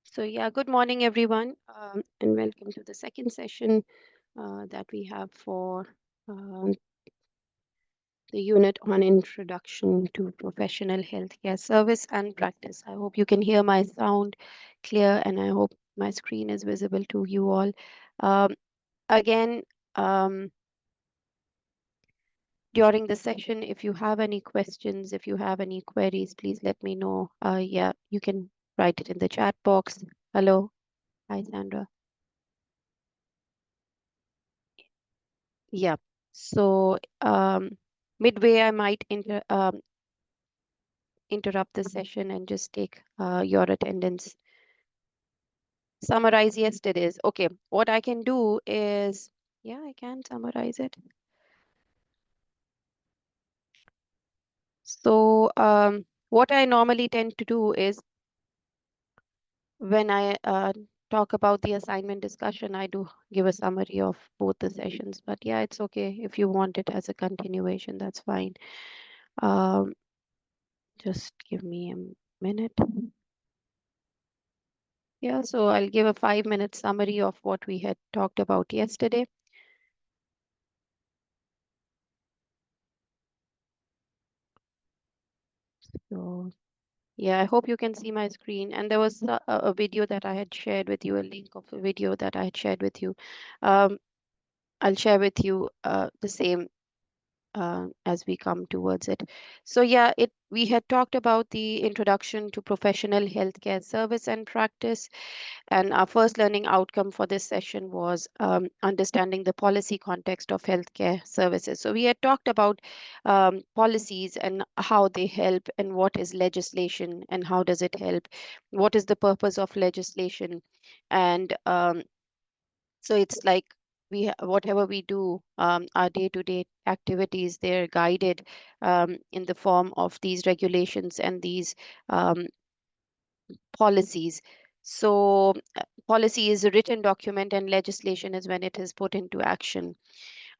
So yeah. Good morning, everyone, and welcome to the second session that we have for um, the unit on Introduction to Professional Healthcare Service and Practice. I hope you can hear my sound clear, and I hope my screen is visible to you all. Again, during the session, if you have any questions, if you have any queries, please let me know. Yeah, you can write it in the chat box. Hello. Hi, Sandra. Yeah. So midway, I might interrupt the session and just take your attendance. Summarize yesterday's. Okay. What I can do is, yeah, I can summarize it. So what I normally tend to do is when I talk about the assignment discussion, I do give a summary of both the sessions. But yeah, it's okay if you want it as a continuation. That's fine. Just give me a minute. Yeah, so I'll give a 5-minute summary of what we had talked about yesterday. So yeah, I hope you can see my screen. And there was a video that I had shared with you, a link of a video that I had shared with you. I'll share with you the same as we come towards it. So yeah, we had talked about the introduction to professional healthcare service and practice. And our first learning outcome for this session was understanding the policy context of healthcare services. So we had talked about policies and how they help, and what is legislation and how does it help, what is the purpose of legislation. And so it's like whatever we do, our day-to-day activities, they're guided in the form of these regulations and these um, policies. So policy is a written document, and legislation is when it is put into action.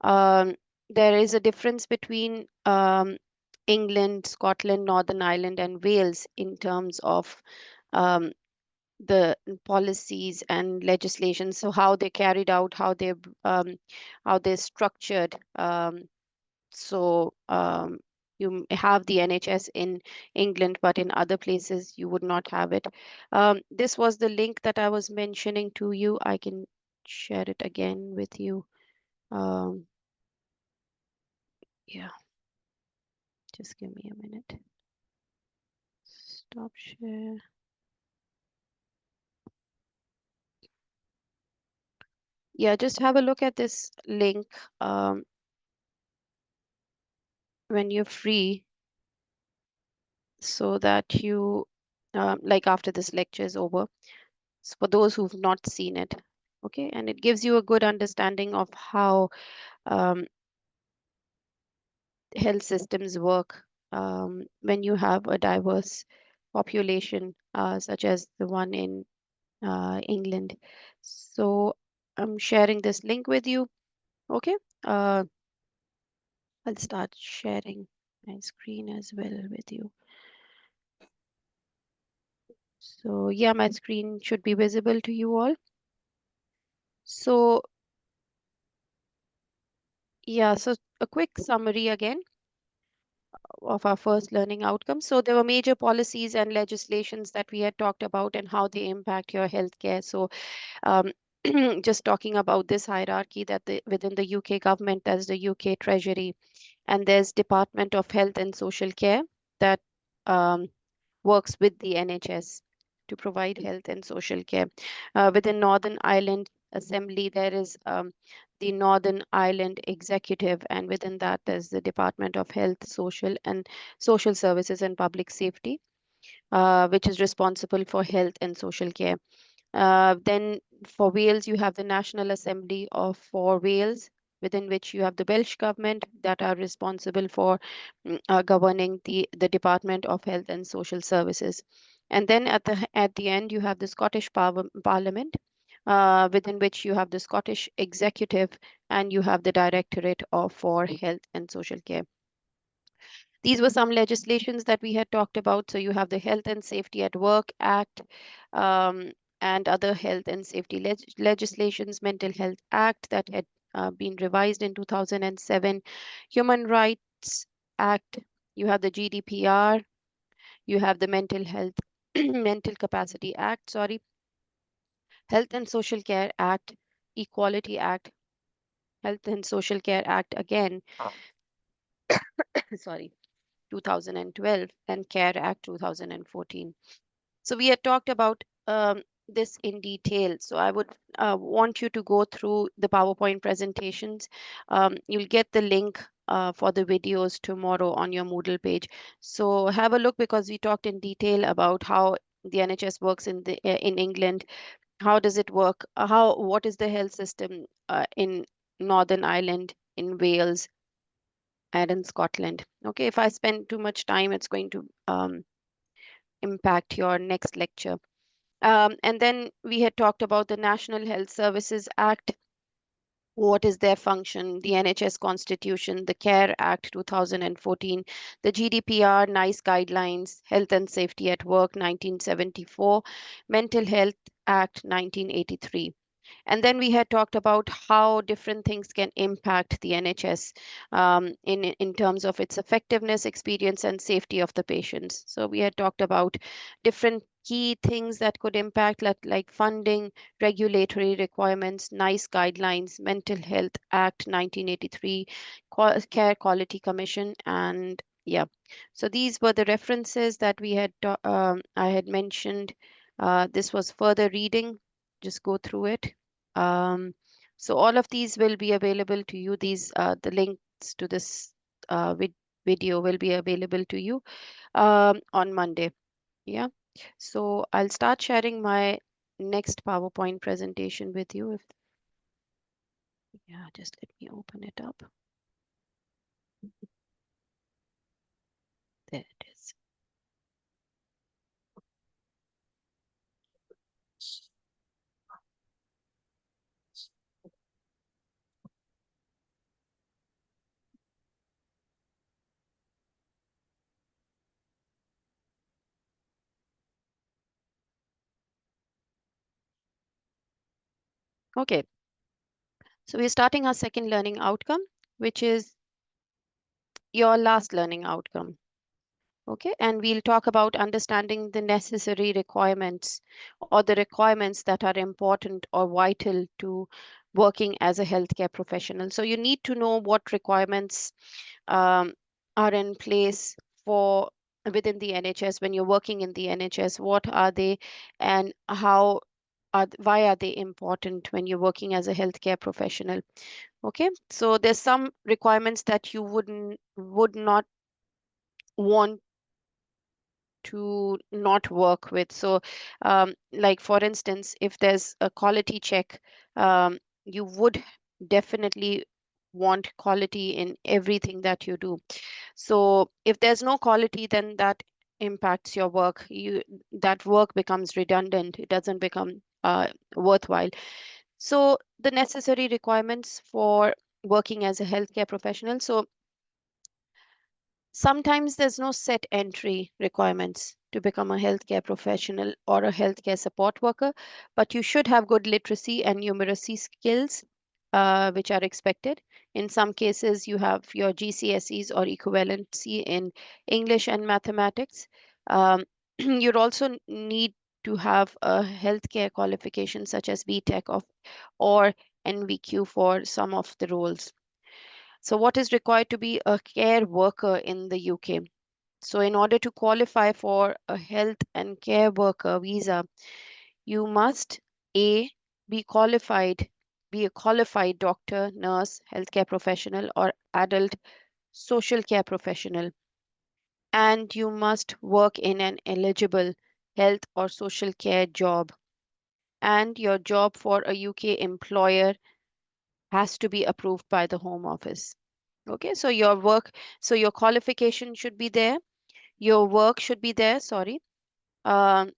Um, there is a difference between England, Scotland, Northern Ireland, and Wales in terms of um, the policies and legislation. So how they carried out, how they're structured. So you have the NHS in England, but in other places you would not have it. This was the link that I was mentioning to you. I can share it again with you. Um, yeah, just give me a minute. Stop share. Yeah, just have a look at this link when you're free, so that you, like after this lecture is over, so for those who've not seen it, okay, and it gives you a good understanding of how um, health systems work when you have a diverse population such as the one in England. So I'm sharing this link with you. Okay, uh, I'll start sharing my screen as well with you. So yeah, my screen should be visible to you all. So yeah, so a quick summary again of our first learning outcomes. So there were major policies and legislations that we had talked about and how they impact your healthcare. So um, just talking about this hierarchy, that within the UK government, there's the UK Treasury, and there's Department of Health and Social Care that works with the NHS to provide health and social care. Within Northern Ireland Assembly, there is the Northern Ireland Executive, and within that, there's the Department of Health, Social Services and Public Safety, which is responsible for health and social care. Then for Wales, you have the National Assembly for Wales, within which you have the Welsh government that are responsible for governing the Department of Health and Social Services. And then at the end, you have the Scottish Parliament, within which you have the Scottish Executive, and you have the Directorate for Health and Social Care. These were some legislations that we had talked about. So you have the Health and Safety at Work Act, um, and other health and safety legislations, Mental Health Act that had been revised in 2007, Human Rights Act, you have the GDPR, you have the Mental Health Mental Capacity Act, sorry, Health and Social Care Act, Equality Act, Health and Social Care Act again, sorry, 2012, and Care Act 2014. So we had talked about this in detail. So I would want you to go through the PowerPoint presentations. You'll get the link for the videos tomorrow on your Moodle page. So have a look, because we talked in detail about how the NHS works in England. How does it work? What is the health system in Northern Ireland, in Wales, and in Scotland? Okay, if I spend too much time, it's going to impact your next lecture. And then we had talked about the National Health Services Act. What is their function? The NHS Constitution, the Care Act 2014, the GDPR, NICE Guidelines, Health and Safety at Work 1974, Mental Health Act 1983. And then we had talked about how different things can impact the NHS in terms of its effectiveness, experience, and safety of the patients. So we had talked about different key things that could impact, like funding, regulatory requirements, NICE guidelines, Mental Health Act 1983, Care Quality Commission, and yeah. So these were the references that I had mentioned. This was further reading. Just go through it. So all of these will be available to you. The links to this video will be available to you on Monday. Yeah. So I'll start sharing my next PowerPoint presentation with you. Yeah, just let me open it up. There it is. Okay. So we're starting our second learning outcome, which is your last learning outcome. Okay, and we'll talk about understanding the necessary requirements, or the requirements that are important or vital to working as a healthcare professional. So you need to know what requirements um, are in place for within the NHS when you're working in the NHS. What are they, and why are they important when you're working as a healthcare professional? Okay, so there's some requirements that you would not want to not work with. So, like for instance, if there's a quality check, you would definitely want quality in everything that you do. So, if there's no quality, then that impacts your work. That work becomes redundant. It doesn't become worthwhile. So, the necessary requirements for working as a healthcare professional. So, sometimes there's no set entry requirements to become a healthcare professional or a healthcare support worker, but you should have good literacy and numeracy skills, which are expected. In some cases, you have your GCSEs or equivalency in English and mathematics. You'd also need to have a healthcare qualification such as BTech or NVQ for some of the roles. So, what is required to be a care worker in the UK? So, in order to qualify for a health and care worker visa, you must A, be qualified, be a qualified doctor, nurse, healthcare professional, or adult social care professional, and you must work in an eligible health or social care job. And your job for a UK employer has to be approved by the Home Office. Okay, so your qualification should be there, your work should be there, sorry, um,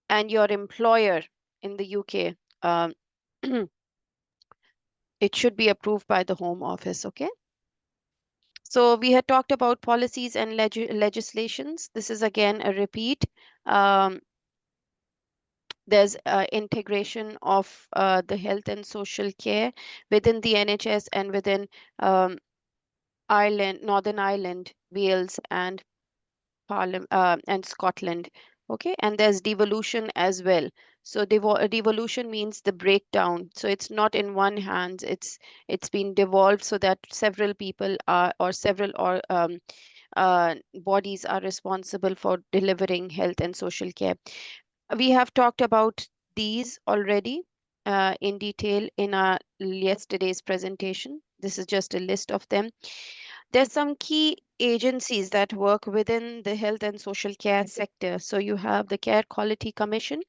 and your employer in the UK, um, it should be approved by the Home Office. Okay, So we had talked about policies and legislations. This is again a repeat. Um, there's integration of the health and social care within the NHS and within um, Ireland, Northern Ireland, Wales, and and Scotland. Okay, and there's devolution as well. So devolution means the breakdown. So it's not in one hand. It's been devolved so that several people are or several or bodies are responsible for delivering health and social care. We have talked about these already in detail in our yesterday's presentation. This is just a list of them. There's some key agencies that work within the health and social care sector. So you have the Care Quality Commission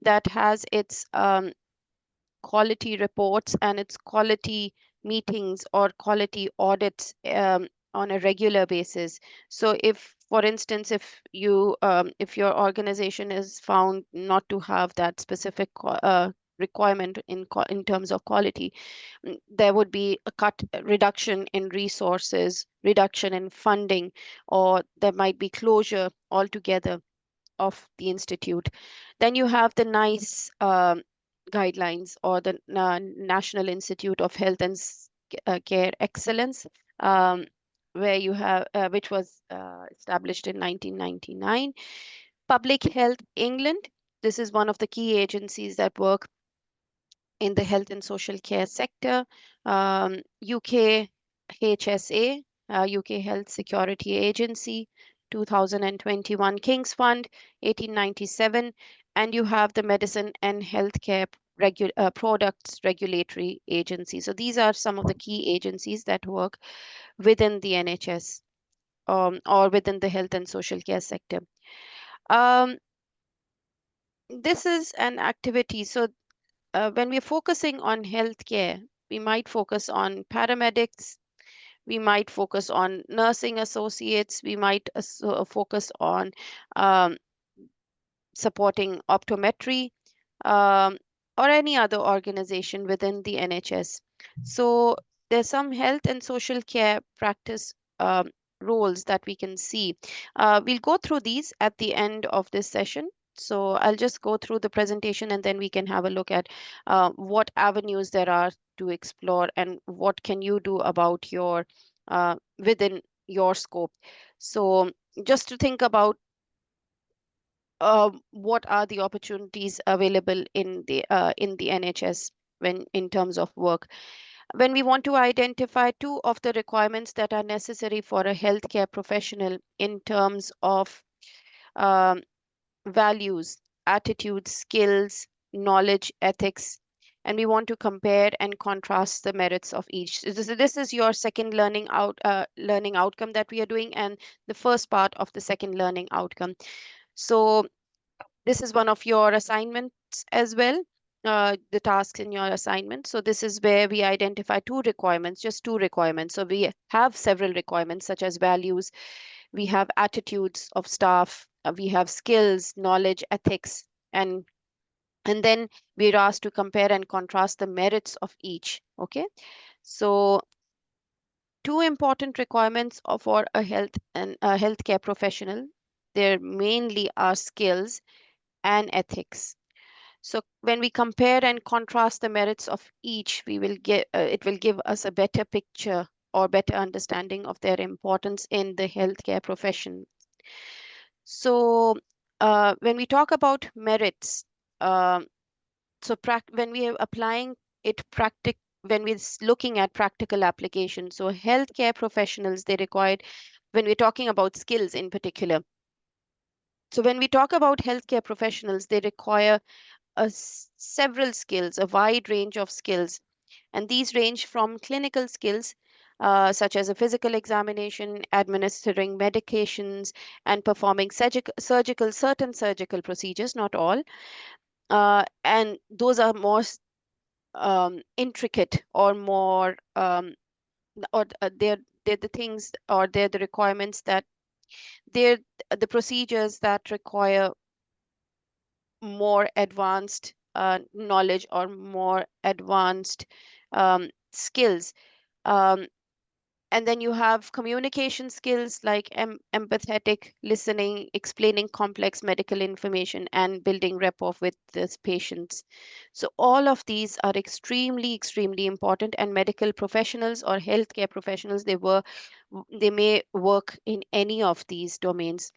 that has its quality reports and its quality meetings or quality audits on a regular basis. So if, for instance, if your organization is found not to have that specific requirement in terms of quality, there would be a reduction in resources, reduction in funding, or there might be closure altogether of the institute. Then you have the NICE guidelines, or the National Institute of Health and Care Excellence, um, where you have which was established in 1999. Public Health England. This is one of the key agencies that work in the health and social care sector. UK HSA, UK Health Security Agency, 2021. King's Fund, 1897. And you have the Medicine and Healthcare Products Regulatory Agency. So these are some of the key agencies that work within the NHS, or within the health and social care sector. Um, this is an activity. So when we're focusing on healthcare, we might focus on paramedics, we might focus on nursing associates, we might focus on um, supporting optometry, um, or any other organization within the NHS. So there's some health and social care practice roles that we can see. We'll go through these at the end of this session. So I'll just go through the presentation and then we can have a look at what avenues there are to explore and what can you do about your within your scope. So just to think about what are the opportunities available in the NHS when in terms of work. When we want to identify two of the requirements that are necessary for a healthcare professional in terms of um, values, attitudes, skills, knowledge, ethics, and we want to compare and contrast the merits of each. So this is your second learning outcome that we are doing, and the first part of the second learning outcome. So this is one of your assignments as well, the tasks in your assignment. So this is where we identify two requirements, just two requirements. So we have several requirements such as values, we have attitudes of staff, we have skills, knowledge, ethics, and then we're asked to compare and contrast the merits of each. Okay, so two important requirements for a healthcare professional. There mainly are skills and ethics. So when we compare and contrast the merits of each, we will get it will give us a better picture or better understanding of their importance in the healthcare profession. So when we talk about merits, um, so when we are applying it when we're looking at practical application, so healthcare professionals, they required, when we're talking about skills in particular. So when we talk about healthcare professionals, they require several skills, a wide range of skills. And these range from clinical skills, such as a physical examination, administering medications, and performing certain surgical procedures, not all. And those are more intricate or more, or they're the things, or they're the requirements that they're the procedures that require more advanced knowledge or more advanced skills. Um, And then you have communication skills like empathetic listening, explaining complex medical information, and building rapport with the patients. So all of these are extremely important, and medical professionals or healthcare professionals, they may work in any of these domains.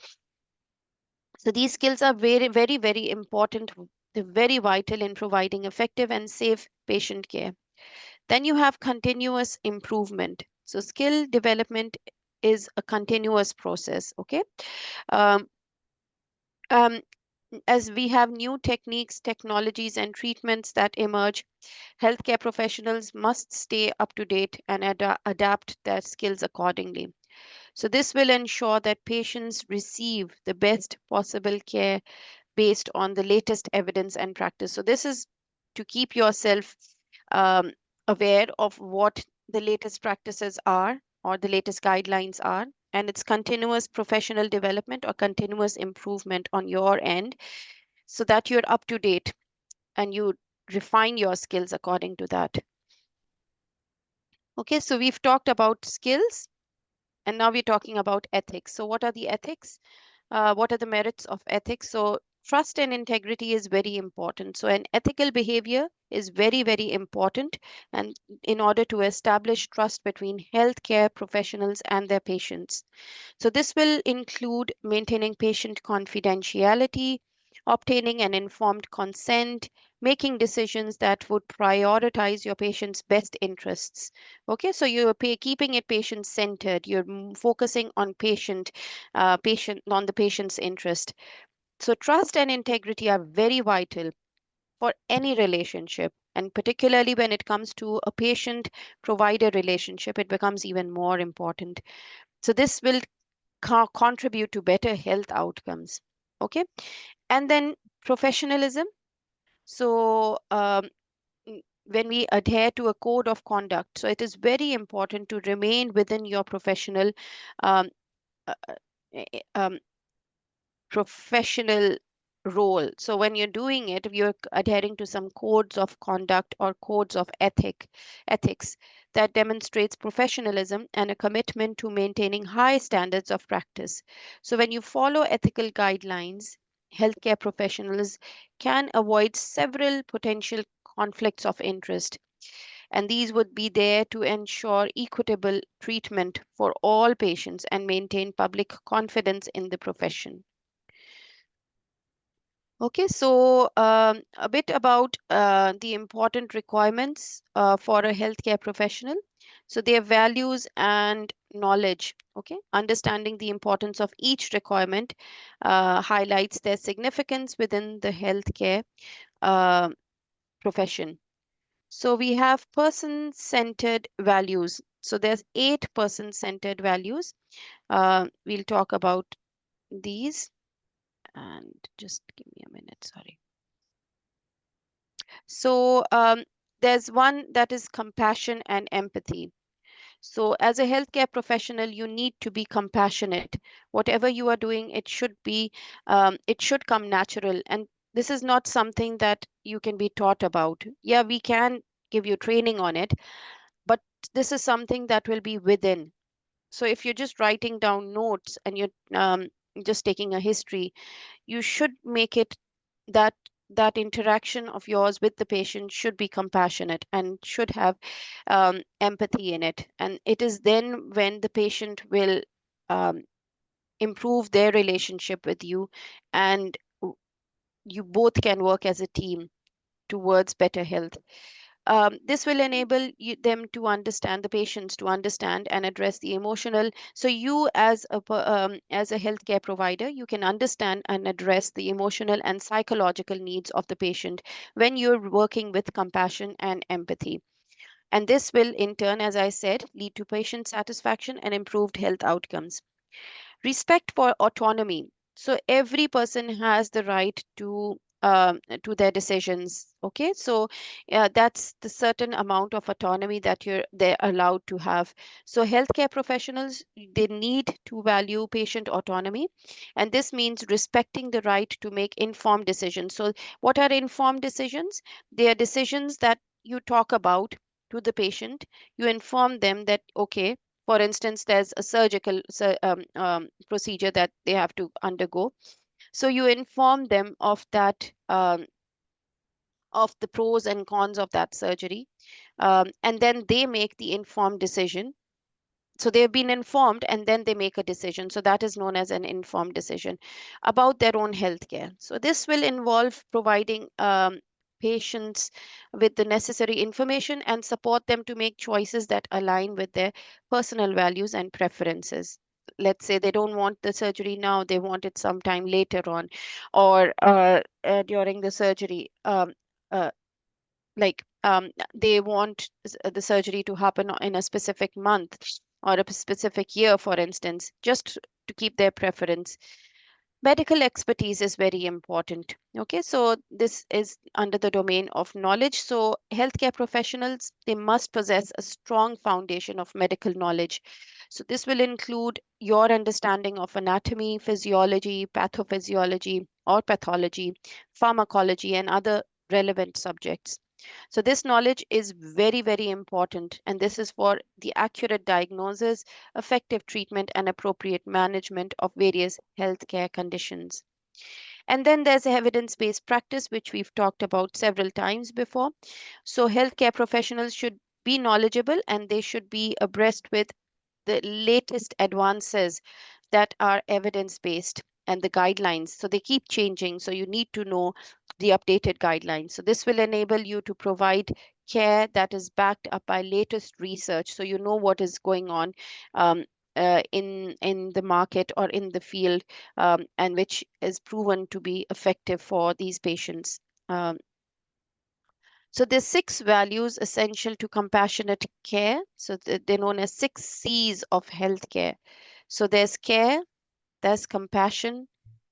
So these skills are very important. They're very vital in providing effective and safe patient care. Then you have continuous improvement. So skill development is a continuous process. Okay. Um, um, as we have new techniques, technologies, and treatments that emerge, healthcare professionals must stay up to date and adapt their skills accordingly. So this will ensure that patients receive the best possible care based on the latest evidence and practice. So this is to keep yourself um, aware of what the latest practices are or the latest guidelines are, and it's continuous professional development or continuous improvement on your end so that you're up to date and you refine your skills according to that. Okay, so we've talked about skills and now we're talking about ethics. So what are the ethics? What are the merits of ethics? So trust and integrity is very important. So an ethical behavior is very important, and in order to establish trust between healthcare professionals and their patients. So this will include maintaining patient confidentiality, obtaining an informed consent, making decisions that would prioritize your patient's best interests. Okay, so you're keeping it patient centered. You're focusing on patient on the patient's interest. So trust and integrity are very vital for any relationship, and particularly when it comes to a patient provider relationship, it becomes even more important. So this will contribute to better health outcomes. Okay, and then professionalism. So when we adhere to a code of conduct, so it is very important to remain within your um, uh, uh, eh, eh, um, professional role. So when you're doing it, you're adhering to some codes of conduct or codes of ethics that demonstrates professionalism and a commitment to maintaining high standards of practice. So when you follow ethical guidelines, healthcare professionals can avoid several potential conflicts of interest, and these would be there to ensure equitable treatment for all patients and maintain public confidence in the profession. Okay, so a bit about the important requirements for a healthcare professional. So their values and knowledge. Okay, understanding the importance of each requirement highlights their significance within the healthcare uh, profession. So we have person-centered values. So there's 8 person-centered values. We'll talk about these, and just give me a minute. Sorry. So there's one that is compassion and empathy. So as a healthcare professional, you need to be compassionate. Whatever you are doing, it should come natural. And this is not something that you can be taught about. Yeah, we can give you training on it, but this is something that will be within. So if you're just writing down notes and you're just taking a history, you should make it that that interaction of yours with the patient should be compassionate and should have empathy in it, and it is then when the patient will um, improve their relationship with you, and you both can work as a team towards better health. This will enable them to understand the patients to understand and address the emotional. So you as a healthcare provider, you can understand and address the emotional and psychological needs of the patient when you're working with compassion and empathy. And this will, in turn, as I said, lead to patient satisfaction and improved health outcomes. Respect for autonomy. So every person has the right to their decisions. Okay, so that's the certain amount of autonomy that they're allowed to have. So healthcare professionals, they need to value patient autonomy, and this means respecting the right to make informed decisions. So what are informed decisions? They are decisions that you talk about to the patient. You inform them that, okay, For instance, there's a surgical procedure that they have to undergo. So you inform them of that, of the pros and cons of that surgery, and then they make the informed decision. So they've been informed and then they make a decision. So that is known as an informed decision about their own healthcare. So this will involve providing patients with the necessary information and support them to make choices that align with their personal values and preferences. Let's say they don't want the surgery now, they want it sometime later on, or during the surgery. Uh, they want the surgery to happen in a specific month or a specific year, for instance, just to keep their preference. Medical expertise is very important. Okay, so this is under the domain of knowledge. So healthcare professionals, they must possess a strong foundation of medical knowledge. So this will include your understanding of anatomy, physiology, pathophysiology or pathology, pharmacology, and other relevant subjects. So this knowledge is very, very important, and this is for the accurate diagnosis, effective treatment, and appropriate management of various healthcare conditions. And then there's evidence-based practice, which we've talked about several times before. So healthcare professionals should be knowledgeable and they should be abreast with the latest advances that are evidence based and the guidelines. So they keep changing. So you need to know the updated guidelines. So this will enable you to provide care that is backed up by latest research. So you know what is going on um, in the market or in the field, and which is proven to be effective for these patients. Um, so there's 6 values essential to compassionate care. So they're known as 6 C's of healthcare. So there's care, there's compassion,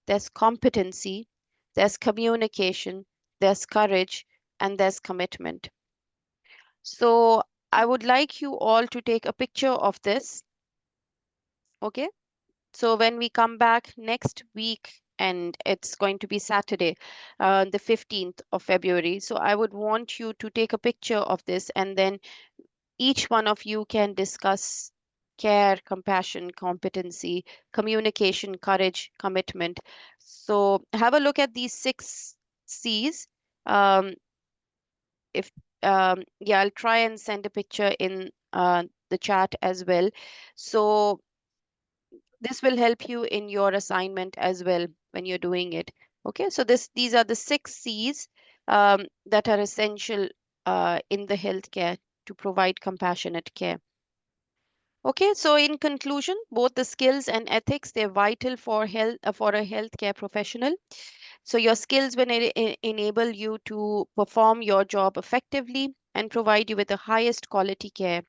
there's competency, there's communication, there's courage, and there's commitment. So I would like you all to take a picture of this. Okay. So when we come back next week, and it's going to be Saturday, the 15th of February. So I would want you to take a picture of this, and then each one of you can discuss care, compassion, competency, communication, courage, commitment. So have a look at these 6 C's. Um, if Yeah, I'll try and send a picture in the chat as well. So this will help you in your assignment as well when you're doing it. Okay, so these are the 6 C's that are essential in the healthcare to provide compassionate care. Okay, so in conclusion, both the skills and ethics, they're vital for for a healthcare professional. So your skills will enable you to perform your job effectively and provide you with the highest quality care.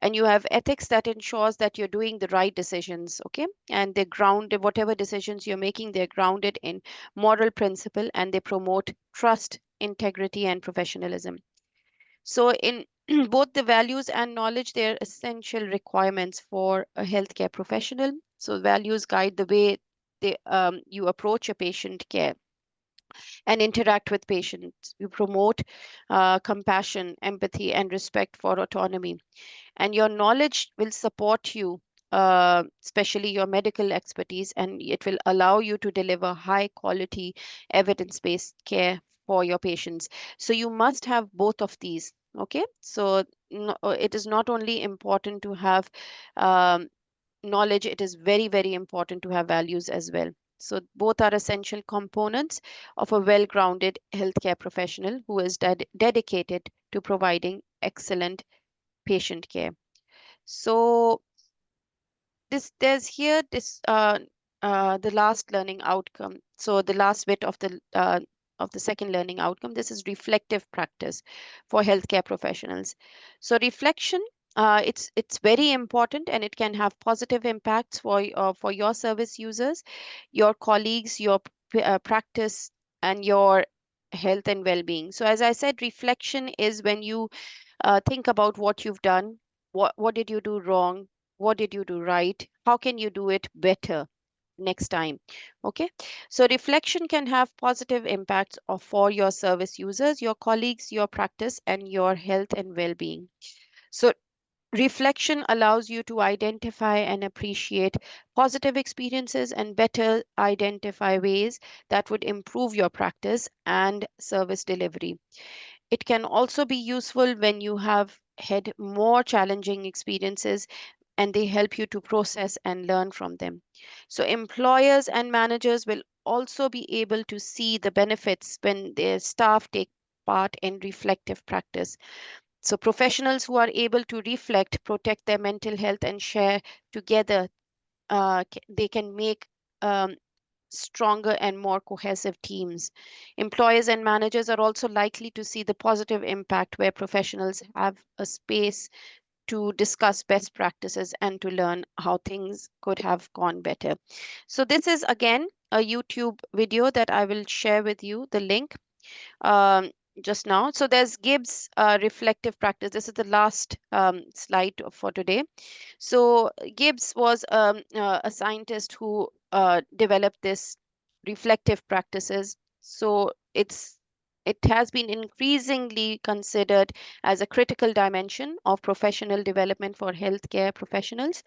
And you have ethics that ensures that you're doing the right decisions, okay? And they're grounded, whatever decisions you're making, they're grounded in moral principle and they promote trust, integrity, and professionalism. So in both the values and knowledge, they're essential requirements for a healthcare professional. So values guide the way you approach a patient care and interact with patients. You promote compassion, empathy, and respect for autonomy. And your knowledge will support you, especially your medical expertise, and it will allow you to deliver high quality, evidence based care for your patients. So you must have both of these. Okay, so it is not only important to have um, knowledge, it is very, very important to have values as well. So both are essential components of a well-grounded healthcare professional who is dedicated to providing excellent patient care. So there's here this the last learning outcome. So the last bit of the second learning outcome. This is reflective practice for healthcare professionals. So reflection, it's very important and it can have positive impacts for your service users, your colleagues, your practice, and your health and well-being. So as I said, reflection is when you think about what you've done, what did you do wrong, what did you do right, how can you do it better next time. Okay, so reflection can have positive impacts for your service users, your colleagues, your practice, and your health and well-being. So Reflection allows you to identify and appreciate positive experiences and better identify ways that would improve your practice and service delivery. It can also be useful when you have had more challenging experiences and they help you to process and learn from them. So, employers and managers will also be able to see the benefits when their staff take part in reflective practice. So, professionals who are able to reflect, protect their mental health, and share together, they can make stronger and more cohesive teams. Employers and managers are also likely to see the positive impact where professionals have a space to discuss best practices and to learn how things could have gone better. So, this is again a YouTube video that I will share with you the link um, just now. So, there's Gibbs reflective practice. This is the last slide for today. So Gibbs was a scientist who developed this reflective practices. So it has been increasingly considered as a critical dimension of professional development for healthcare professionals.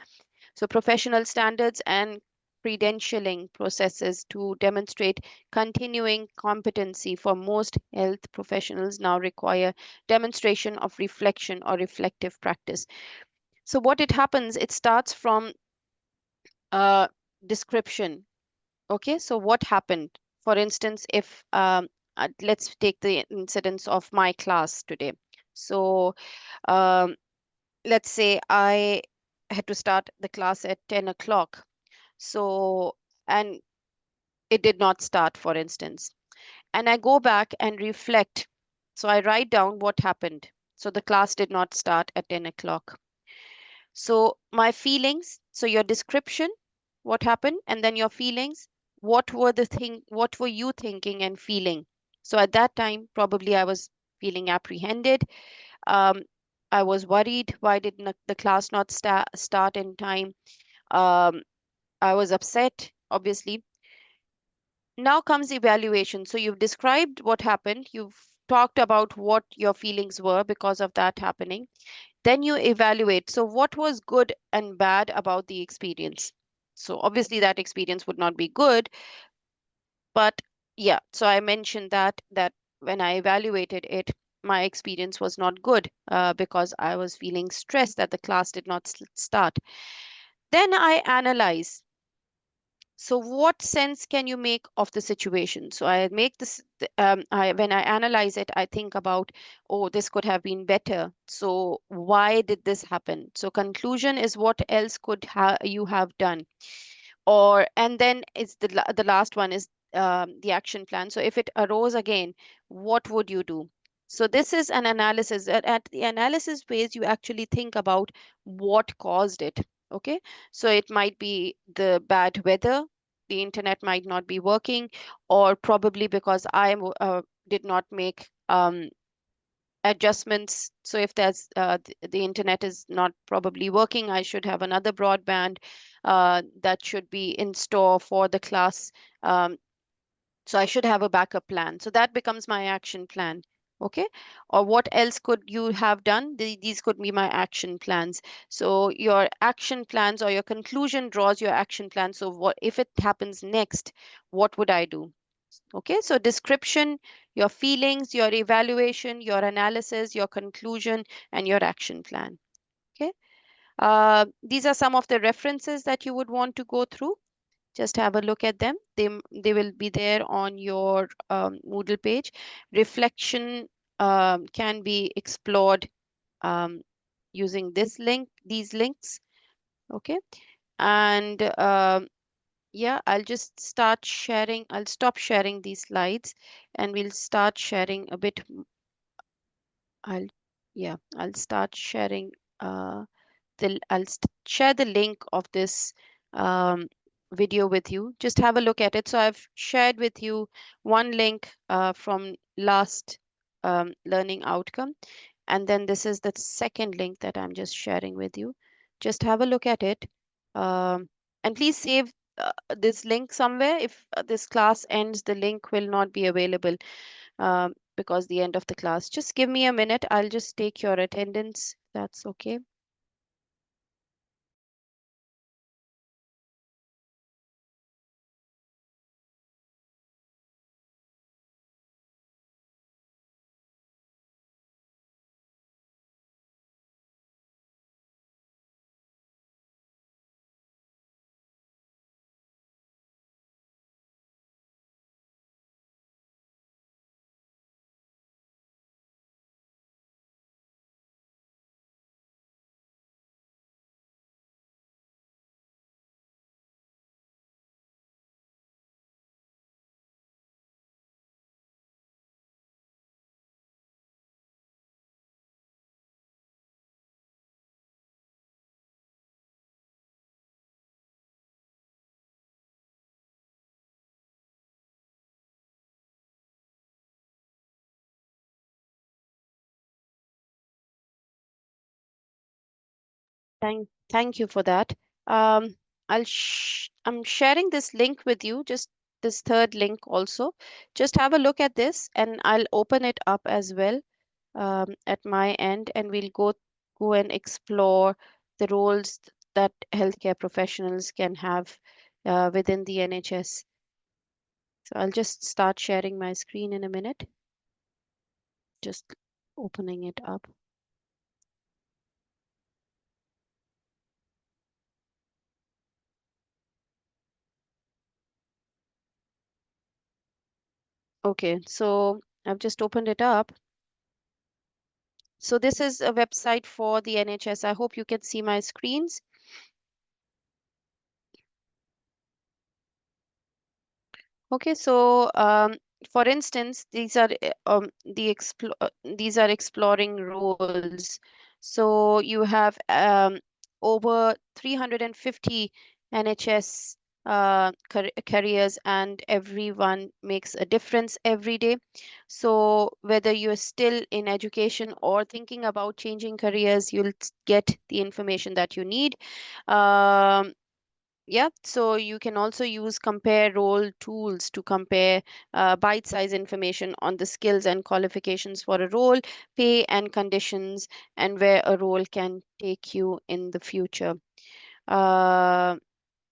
So professional standards and credentialing processes to demonstrate continuing competency for most health professionals now require demonstration of reflection or reflective practice. So what it happens, it starts from a description. Okay, so what happened? For instance, if let's take the incidents of my class today. So um, let's say I had to start the class at 10 o'clock. So, and it did not start, for instance. And I go back and reflect. So I write down what happened. So the class did not start at 10 o'clock. So my feelings, so your description, what happened, and then your feelings, what were you thinking and feeling? So at that time, probably I was feeling apprehended. Um, I was worried. Why did not the class not start in time? Um, I was upset, obviously. Now comes evaluation. So you've described what happened. You've talked about what your feelings were because of that happening. Then you evaluate. So, what was good and bad about the experience? So, obviously, that experience would not be good, but yeah. So, I mentioned that when I evaluated it, my experience was not good because I was feeling stressed that the class did not start. Then I analyze. So, what sense can you make of the situation? So, I make this, when I analyze it, I think about, oh, this could have been better. So, why did this happen? So, conclusion is what else could you have done? Or, and then it's the last one is the action plan. So, if it arose again, what would you do? So, this is an analysis. At the analysis phase, you actually think about what caused it. Okay, so it might be the bad weather, the internet might not be working, or probably because did not make adjustments. So if the internet is not probably working, I should have another broadband that should be in store for the class. Um, so I should have a backup plan. So that becomes my action plan. Okay. Or what else could you have done? These could be my action plans. So your action plans or your conclusion draws your action plan. So what if it happens next? What would I do? Okay. So description, your feelings, your evaluation, your analysis, your conclusion, and your action plan. Okay. These are some of the references that you would want to go through. Just have a look at them. They will be there on your Moodle page. Reflection can be explored um, using these links. Okay, and yeah, I'll just start sharing. I'll stop sharing these slides, and we'll start sharing a bit. I'll yeah, I'll start sharing. Share the link of this um, video with you. Just have a look at it. So I've shared with you one link from last learning outcome, and then this is the second link that I'm just sharing with you. Just have a look at it, and please save this link somewhere. If this class ends, the link will not be available because the end of the class. Just give me a minute. I'll just take your attendance. That's okay. Thank you for that. Um, I'm sharing this link with you, just this third link also. Just have a look at this, and I'll open it up as well at my end, and we'll go and explore the roles that healthcare professionals can have within the NHS. So I'll just start sharing my screen in a minute. Just opening it up. Okay, so I've just opened it up. So this is a website for the NHS. I hope you can see my screens. Okay, so for instance, these are exploring roles. So you have over 350 NHS careers, and everyone makes a difference every day. So whether you're still in education or thinking about changing careers, you'll get the information that you need. Um, yeah, so you can also use compare role tools to compare bite-size information on the skills and qualifications for a role, pay and conditions, and where a role can take you in the future. Uh,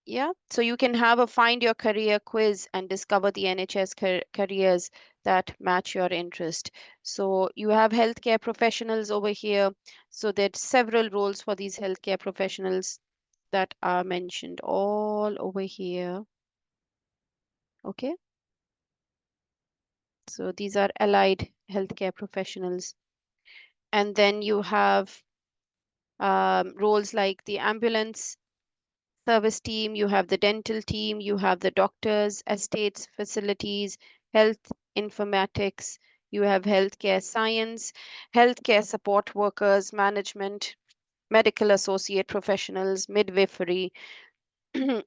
yeah, so you can have a find your career quiz and discover the NHS careers that match your interest. So you have healthcare professionals over here. So there's several roles for these healthcare professionals that are mentioned all over here. Okay, so these are allied healthcare professionals. And then you have roles like the ambulance service team, you have the dental team, you have the doctors, estates, facilities, health informatics, you have healthcare science, healthcare support workers, management, medical associate professionals, midwifery,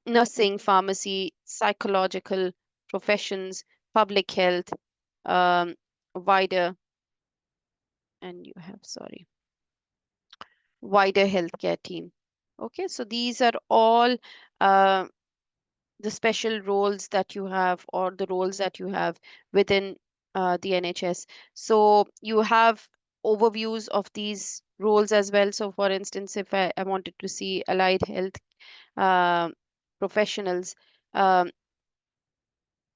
nursing, pharmacy, psychological professions, public health, um, wider, and you have, sorry, wider healthcare team. Okay, so these are all uh, the special roles that you have, or the roles that you have within the NHS. So you have overviews of these roles as well. So for instance, if I wanted to see allied health uh, professionals, um,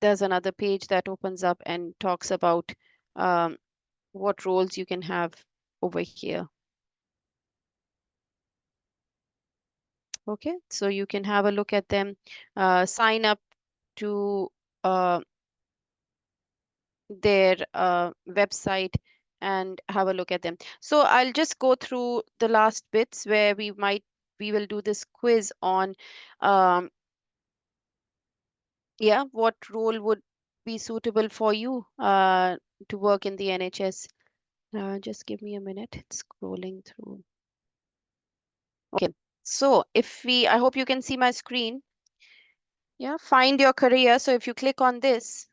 there's another page that opens up and talks about um, what roles you can have over here. Okay, so you can have a look at them, sign up to uh, their website and have a look at them. So I'll just go through the last bits where we will do this quiz on um, yeah, what role would be suitable for you to work in the NHS. Just give me a minute. It's scrolling through. Okay. So I hope you can see my screen. Yeah, find your career. So if you click on this,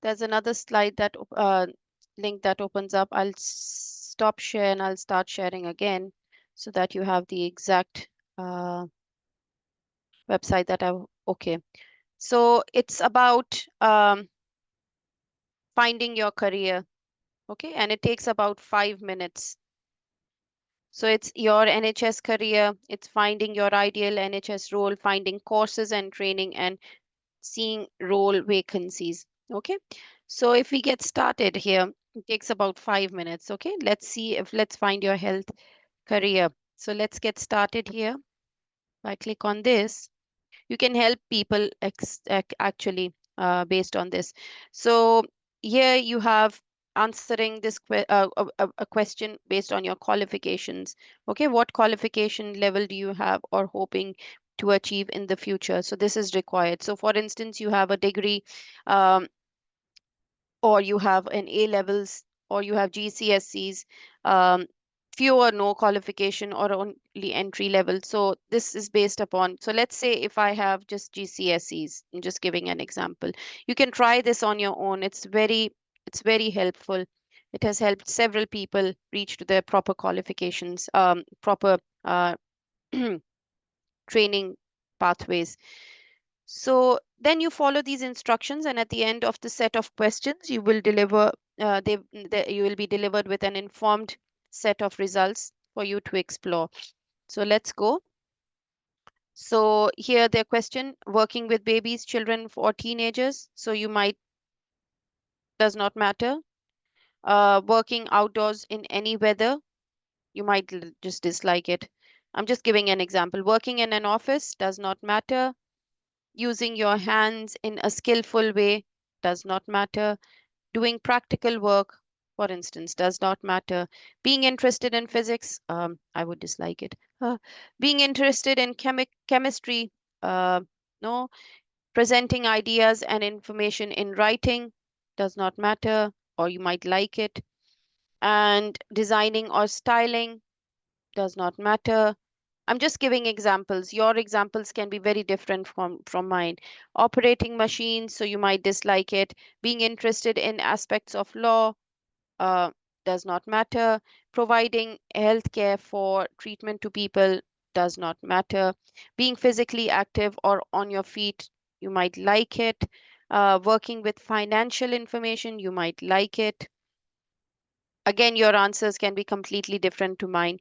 there's another slide link that opens up. I'll stop share and I'll start sharing again so that you have the exact uh, website that okay. So it's about finding your career. Okay. And it takes about 5 minutes. So it's your NHS career, it's finding your ideal NHS role, finding courses and training, and seeing role vacancies. Okay. So if we get started here, it takes about 5 minutes. Okay. Let's find your health career. So let's get started here. I click on this. You can help people actually based on this. So here you have answering a question based on your qualifications. Okay, what qualification level do you have or hoping to achieve in the future? So this is required. So for instance, you have a degree, um, or you have an A levels, or you have GCSEs, um, few or no qualification, or only entry level. So this is based upon, so let's say if I have just GCSEs, I'm just giving an example. You can try this on your own. It's very helpful It has helped several people reach to their proper qualifications, proper training pathways. So then you follow these instructions, and at the end of the set of questions, you will deliver. You will be delivered with an informed set of results for you to explore. So let's go. So here their question: working with babies, children, or teenagers. So you might does not matter. Working outdoors in any weather, you might just dislike it. I'm just giving an example. Working in an office does not matter. Using your hands in a skillful way does not matter. Doing practical work, for instance, does not matter. Being interested in physics, I would dislike it. Being interested in chemistry, uh, no. Presenting ideas and information in writing does not matter, or you might like it. And designing or styling does not matter. I'm just giving examples. Your examples can be very different from mine. Operating machines, so you might dislike it. Being interested in aspects of law uh, does not matter. Providing healthcare for treatment to people does not matter. Being physically active or on your feet, you might like it. Working with financial information, you might like it. Again, your answers can be completely different to mine.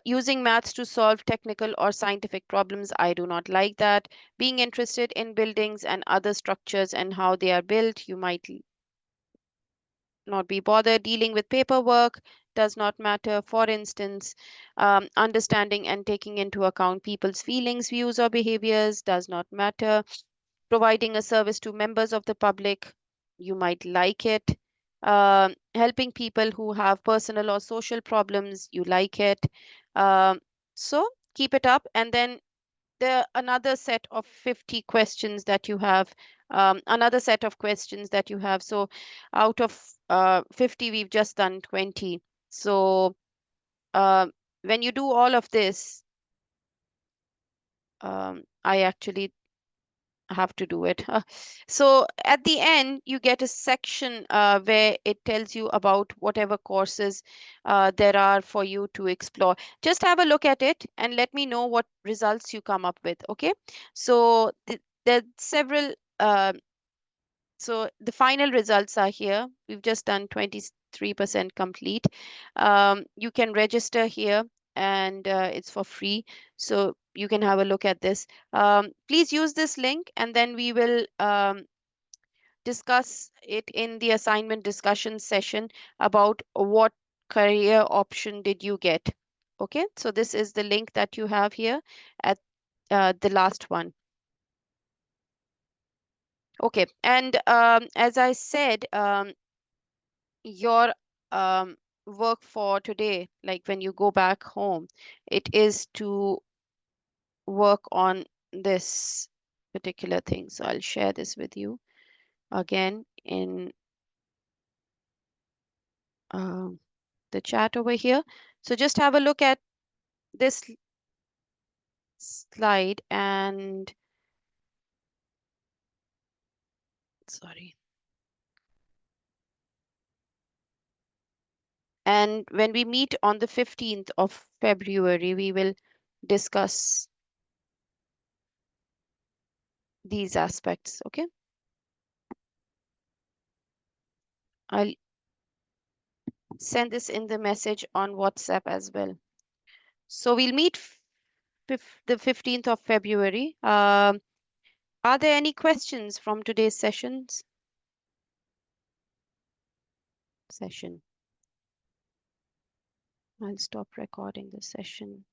Using maths to solve technical or scientific problems, I do not like that. Being interested in buildings and other structures and how they are built, you might not be bothered. Dealing with paperwork does not matter. For instance, understanding and taking into account people's feelings, views, or behaviors does not matter. Providing a service to members of the public, you might like it. Helping people who have personal or social problems, you like it. Um, so keep it up. And then another set of 50 questions that you have, another set of questions that you have. So out of 50, we've just done 20. So uh, when you do all of this, I actually have to do it. So at the end, you get a section where it tells you about whatever courses there are for you to explore. Just have a look at it and let me know what results you come up with. Okay. So there are several. So the final results are here. We've just done 23% complete. You can register here and it's for free. So you can have a look at this. Please use this link and then we will discuss it in the assignment discussion session about what career option did you get. Okay, so this is the link that you have here at the last one. Okay, and as I said, your work for today, like when you go back home, it is to work on this particular thing. So I'll share this with you again in um, the chat over here. So just have a look at this slide and sorry. And when we meet on the 15th of February, we will discuss these aspects. Okay. I'll send this in the message on WhatsApp as well. So we'll meet the 15th of February. Are there any questions from today's session? I'll stop recording the session.